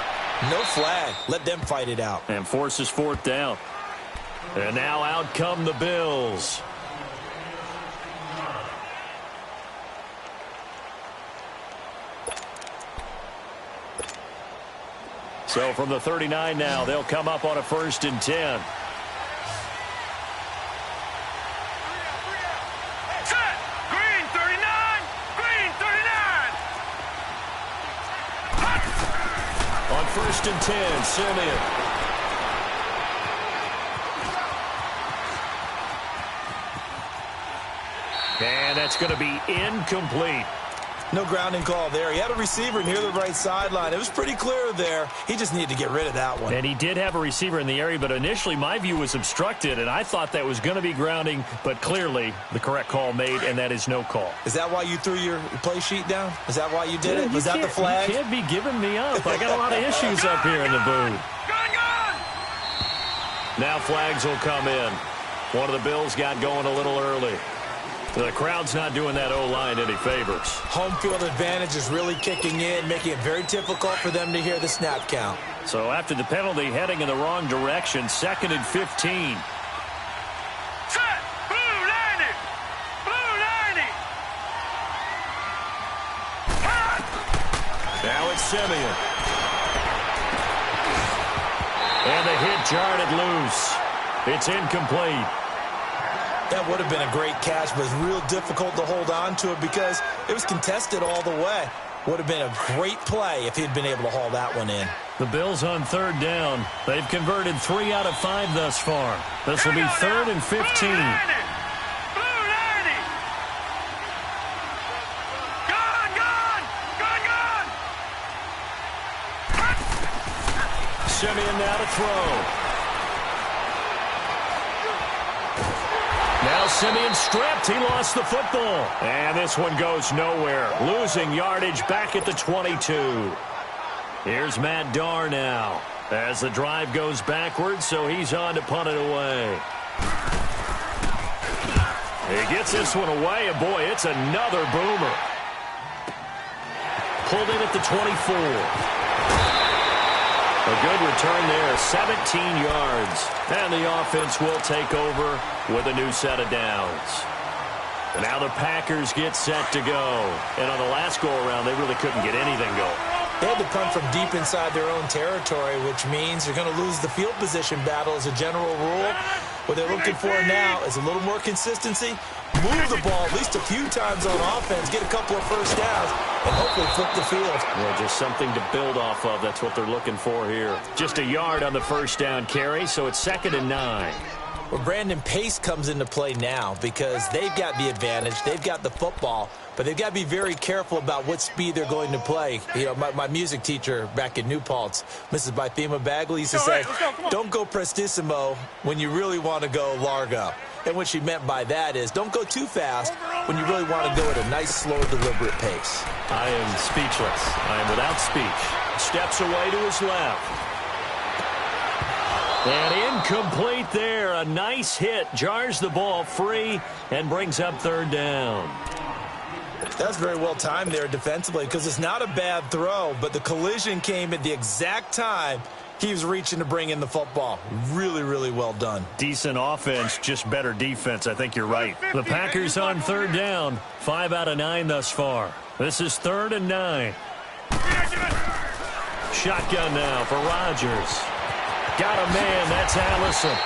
no flag. Let them fight it out. And forces fourth down. And now out come the Bills. So from the 39 now, they'll come up on a 1st and 10. Set! Green 39! Green 39! On 1st and 10, Simeon. And that's going to be incomplete. No grounding call there. He had a receiver near the right sideline. It was pretty clear there. He just needed to get rid of that one. And he did have a receiver in the area, but initially my view was obstructed, and I thought that was going to be grounding, but clearly the correct call made, and that is no call. Is that why you threw your play sheet down? Is that why you did it? Was that the flag? You can't be giving me up. I got a lot of issues up here in the booth. Now flags will come in. One of the Bills got going a little early. The crowd's not doing that O-line any favors. Home field advantage is really kicking in, making it very difficult for them to hear the snap count. So after the penalty, heading in the wrong direction, 2nd and 15. Set! Blue 90! Blue 90! Now it's Simeon. And the hit jarred it loose. It's incomplete. That would have been a great catch, but it's real difficult to hold on to it because it was contested all the way. Would have been a great play if he'd been able to haul that one in. The Bills on 3rd down. They've converted 3 out of 5 thus far. This will be 3rd and 15. Blue 90! Blue 90! Gone! Gone! Gone! Gone! Simeon now to throw. Now Simeon stripped. He lost the football. And this one goes nowhere. Losing yardage back at the 22. Here's Matt Darr now as the drive goes backwards, so he's on to punt it away. He gets this one away, and boy, it's another boomer. Pulled in at the 24. A good return there, 17 yards. And the offense will take over with a new set of downs. And now the Packers get set to go. And on the last go-around, they really couldn't get anything going. They had to punt from deep inside their own territory, which means they're going to lose the field position battle as a general rule. What they're looking for now is a little more consistency, move the ball at least a few times on offense, get a couple of first downs, and hopefully flip the field. Well, just something to build off of. That's what they're looking for here. Just a yard on the first down carry, so it's 2nd and 9. Well, Brandon, pace comes into play now because they've got the advantage. They've got the football, but they've got to be very careful about what speed they're going to play. You know, my music teacher back in New Paltz, Mrs. Bythema Bagley, used to say, don't go prestissimo when you really want to go largo. And what she meant by that is don't go too fast when you really want to go at a nice, slow, deliberate pace. I am speechless. I am without speech. Steps away to his left. And incomplete there. A nice hit. Jars the ball free and brings up 3rd down. That's very well timed there defensively because it's not a bad throw, but the collision came at the exact time he was reaching to bring in the football. Really, really well done. Decent offense, just better defense. I think you're right. The Packers on 3rd down. 5 out of 9 thus far. This is 3rd and 9. Shotgun now for Rodgers. Got a man. That's Allison.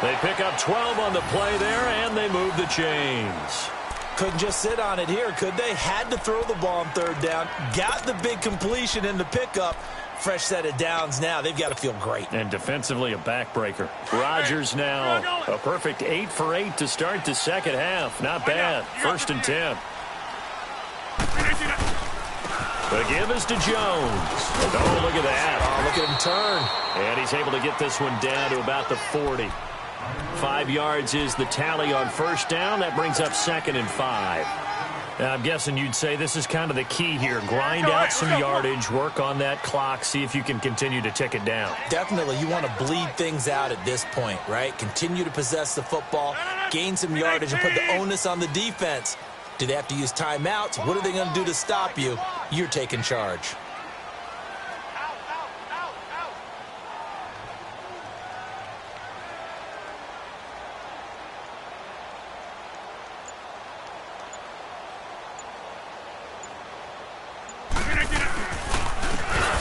They pick up 12 on the play there, and they move the chains. Couldn't just sit on it here, could they? Had to throw the ball on 3rd down. Got the big completion in the pickup. Fresh set of downs now. They've got to feel great. And defensively, a backbreaker. Rodgers now a perfect 8 for 8 to start the second half. Not bad. 1st and 10. The give is to Jones. Oh, look at that. Oh, look at him turn. And he's able to get this one down to about the 40. 5 yards is the tally on first down. That brings up 2nd and 5. Now, I'm guessing you'd say this is kind of the key here. Grind out some yardage, work on that clock, see if you can continue to tick it down. Definitely, you want to bleed things out at this point, right? Continue to possess the football, gain some yardage, and put the onus on the defense. Do they have to use timeouts? What are they going to do to stop you? You're taking charge.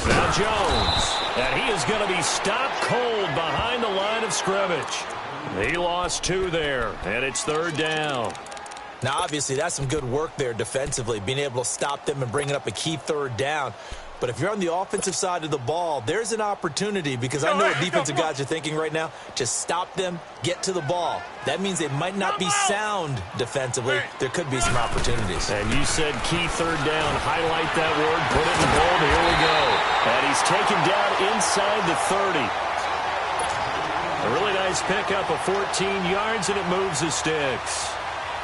Now Jones, and he is going to be stopped cold behind the line of scrimmage. He lost 2 there, and it's 3rd down. Now, obviously, that's some good work there defensively, being able to stop them and bringing up a key 3rd down. But if you're on the offensive side of the ball, there's an opportunity, because I know what defensive guys are thinking right now. Just stop them, get to the ball. That means they might not be sound defensively. There could be some opportunities. And you said key 3rd down. Highlight that word, put it in bold. Here we go. And he's taken down inside the 30. A really nice pickup of 14 yards, and it moves the sticks.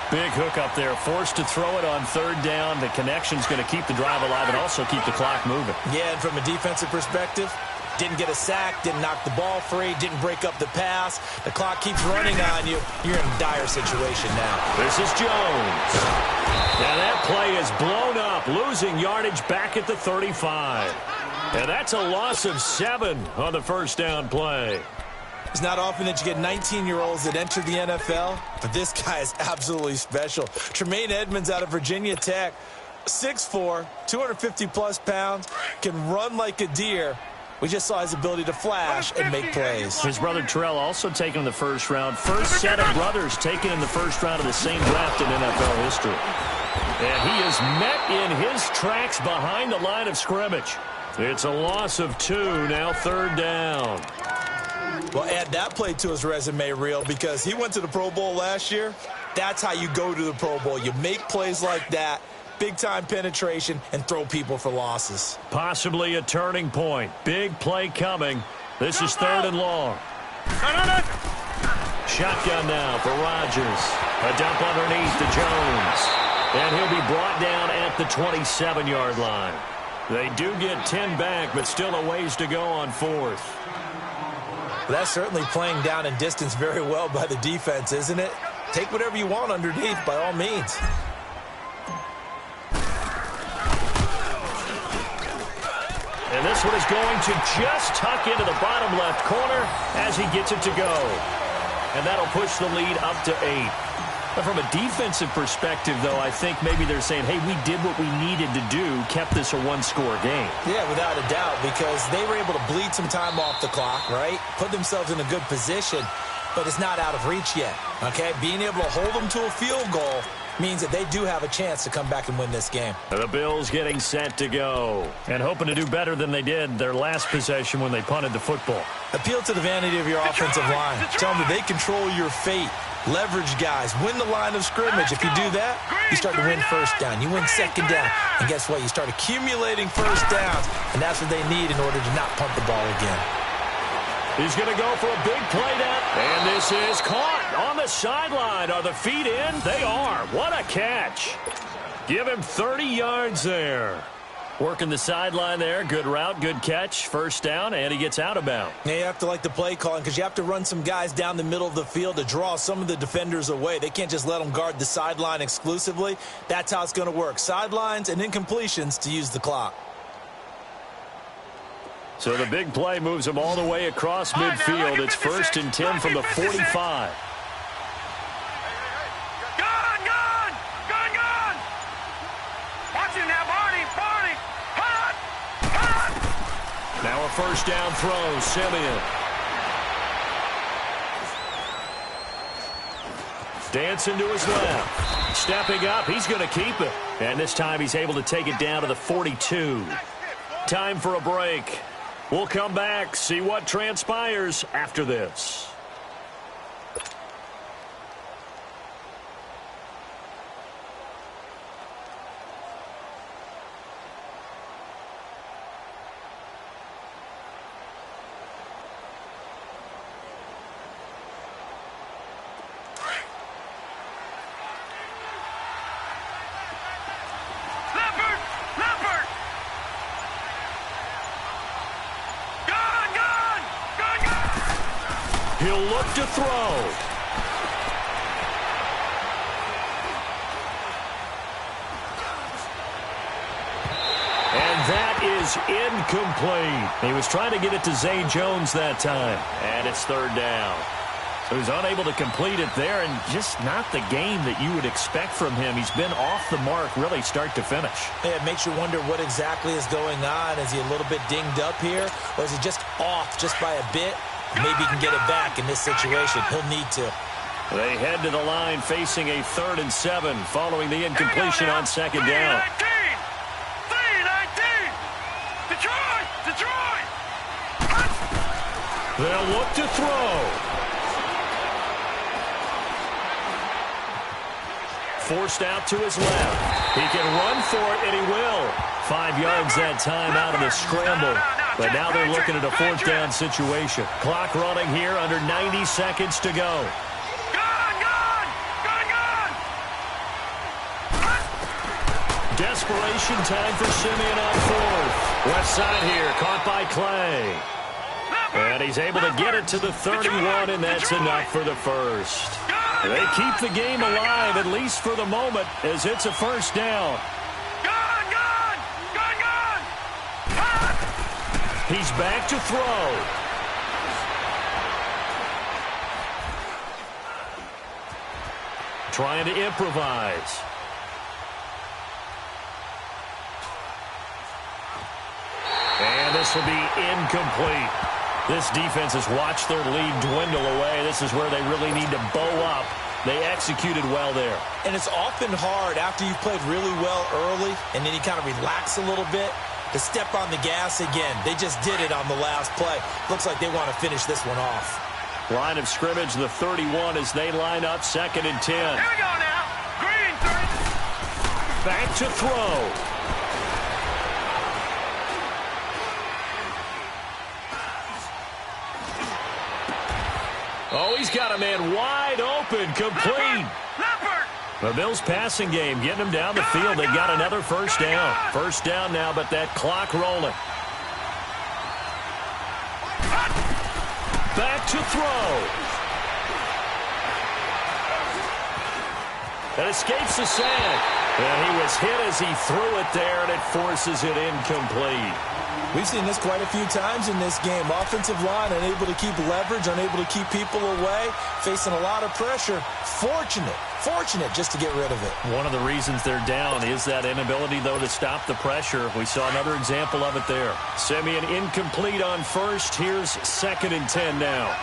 Big hook up there, forced to throw it on 3rd down. The connection's going to keep the drive alive and also keep the clock moving. Yeah, and from a defensive perspective, didn't get a sack, didn't knock the ball free, didn't break up the pass. The clock keeps running on you. You're in a dire situation now. This is Jones. Now that play is blown up, losing yardage back at the 35. And that's a loss of 7 on the first down play. It's not often that you get 19-year-olds that enter the NFL, but this guy is absolutely special. Tremaine Edmonds out of Virginia Tech, 6'4", 250-plus pounds, can run like a deer. We just saw his ability to flash and make plays. His brother Terrell also taken in the first round. First set of brothers taken in the first round of the same draft in NFL history. And he is met in his tracks behind the line of scrimmage. It's a loss of 2, now 3rd down. Well, add that play to his resume reel, because he went to the Pro Bowl last year. That's how you go to the Pro Bowl. You make plays like that, big-time penetration, and throw people for losses. Possibly a turning point. Big play coming. This is 3rd and long. Shotgun now for Rodgers. A dump underneath to Jones. And he'll be brought down at the 27-yard line. They do get 10 back, but still a ways to go on 4th. Well, that's certainly playing down and distance very well by the defense, isn't it? Take whatever you want underneath, by all means. And this one is going to just tuck into the bottom left corner as he gets it to go. And that'll push the lead up to 8. But from a defensive perspective, though, I think maybe they're saying, hey, we did what we needed to do, kept this a 1-score game. Yeah, without a doubt, because they were able to bleed some time off the clock, right? Put themselves in a good position, but it's not out of reach yet, okay? Being able to hold them to a field goal means that they do have a chance to come back and win this game. The Bills getting set to go and hoping to do better than they did their last possession when they punted the football. Appeal to the vanity of your offensive line. Tell them that they control your fate. Leverage guys. Win the line of scrimmage. If you do that, you start to win first down. You win 2nd down. And guess what? You start accumulating first downs. And that's what they need in order to not punt the ball again. He's going to go for a big play down. And this is caught on the sideline. Are the feet in? They are. What a catch. Give him 30 yards there. Working the sideline there. Good route, good catch. First down, and he gets out of bounds. Now you have to like the play calling, because you have to run some guys down the middle of the field to draw some of the defenders away. They can't just let them guard the sideline exclusively. That's how it's going to work. Sidelines and incompletions to use the clock. So the big play moves him all the way across midfield. It's 1st and 10 from the 45. Now a first down throw, Simeon. Dancing to his left. Stepping up, he's going to keep it. And this time he's able to take it down to the 42. Time for a break. We'll come back, see what transpires after this. He'll look to throw. And that is incomplete. He was trying to get it to Zay Jones that time. And it's third down. So he's unable to complete it there, and just not the game that you would expect from him. He's been off the mark really start to finish. Yeah, it makes you wonder what exactly is going on. Is he a little bit dinged up here, or is he just off just by a bit? Maybe he can get it back in this situation. He'll need to. They head to the line facing a 3rd and 7 following the incompletion on second down. 3-19. Detroit! They'll look to throw. Forced out to his left. He can run for it, and he will. 5 yards that time out of the scramble. But now they're looking at a 4th down situation. Clock running here, under 90 seconds to go. Desperation time for Simeon on 4th. Left side here, caught by Clay. And he's able to get it to the 31, and that's enough for the first. They keep the game alive, at least for the moment, as it's a 1st down. He's back to throw. Trying to improvise. And this will be incomplete. This defense has watched their lead dwindle away. This is where they really need to bow up. They executed well there. And it's often hard after you've played really well early and then you kind of relax a little bit to step on the gas again. They just did it on the last play. Looks like they want to finish this one off. Line of scrimmage, the 31 as they line up 2nd and 10. Here we go now. Green 30. Back to throw. Oh, he's got a man wide open, complete. The Bills passing game, getting them down the field. They got another 1st down. 1st down now, but that clock rolling. Back to throw. That escapes the sack. And he was hit as he threw it there, and it forces it incomplete. We've seen this quite a few times in this game. Offensive line unable to keep leverage, unable to keep people away, facing a lot of pressure. Fortunate just to get rid of it. One of the reasons they're down is that inability, though, to stop the pressure. We saw another example of it there. Simeon incomplete on 1st. Here's 2nd and 10 now.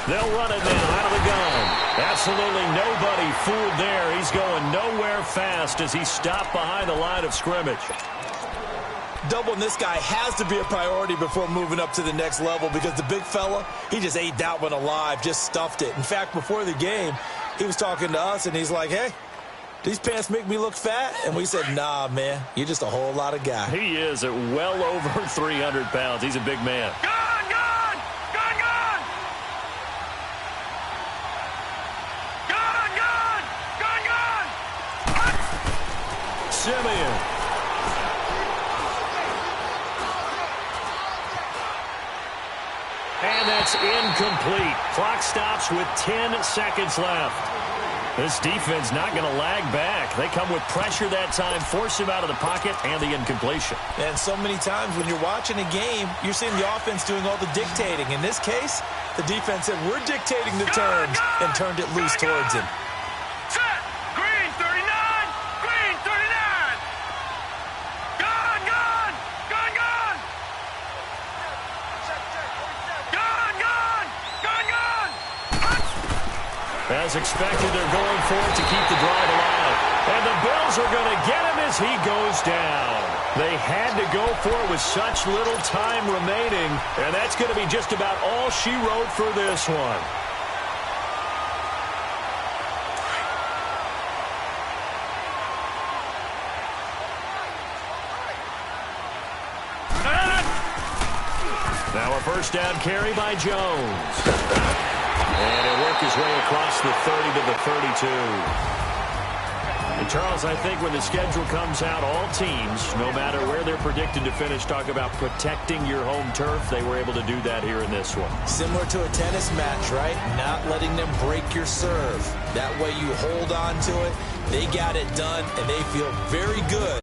They'll run it now out of the gun. Absolutely nobody fooled there. He's going nowhere fast as he stopped behind the line of scrimmage. Doubling this guy has to be a priority before moving up to the next level because the big fella, he just ate that one alive, just stuffed it. In fact, before the game, he was talking to us, and he's like, hey, these pants make me look fat? And we said, nah, man, you're just a whole lot of guy. He is at well over 300 pounds. He's a big man. Simeon. And that's incomplete. Clock stops with 10 seconds left. This defense not going to lag back. They come with pressure that time, force him out of the pocket, and the incompletion. And so many times when you're watching a game, you're seeing the offense doing all the dictating. In this case, the defense said, we're dictating the terms, and turned it loose towards him. As expected, they're going for it to keep the drive alive. And the Bills are going to get him as he goes down. They had to go for it with such little time remaining, and that's going to be just about all she wrote for this one. Now a 1st down carry by Jones. And he'll work his way across the 30 to the 32. And Charles, I think when the schedule comes out, all teams, no matter where they're predicted to finish, talk about protecting your home turf. They were able to do that here in this one. Similar to a tennis match, right? Not letting them break your serve. That way you hold on to it. They got it done, and they feel very good.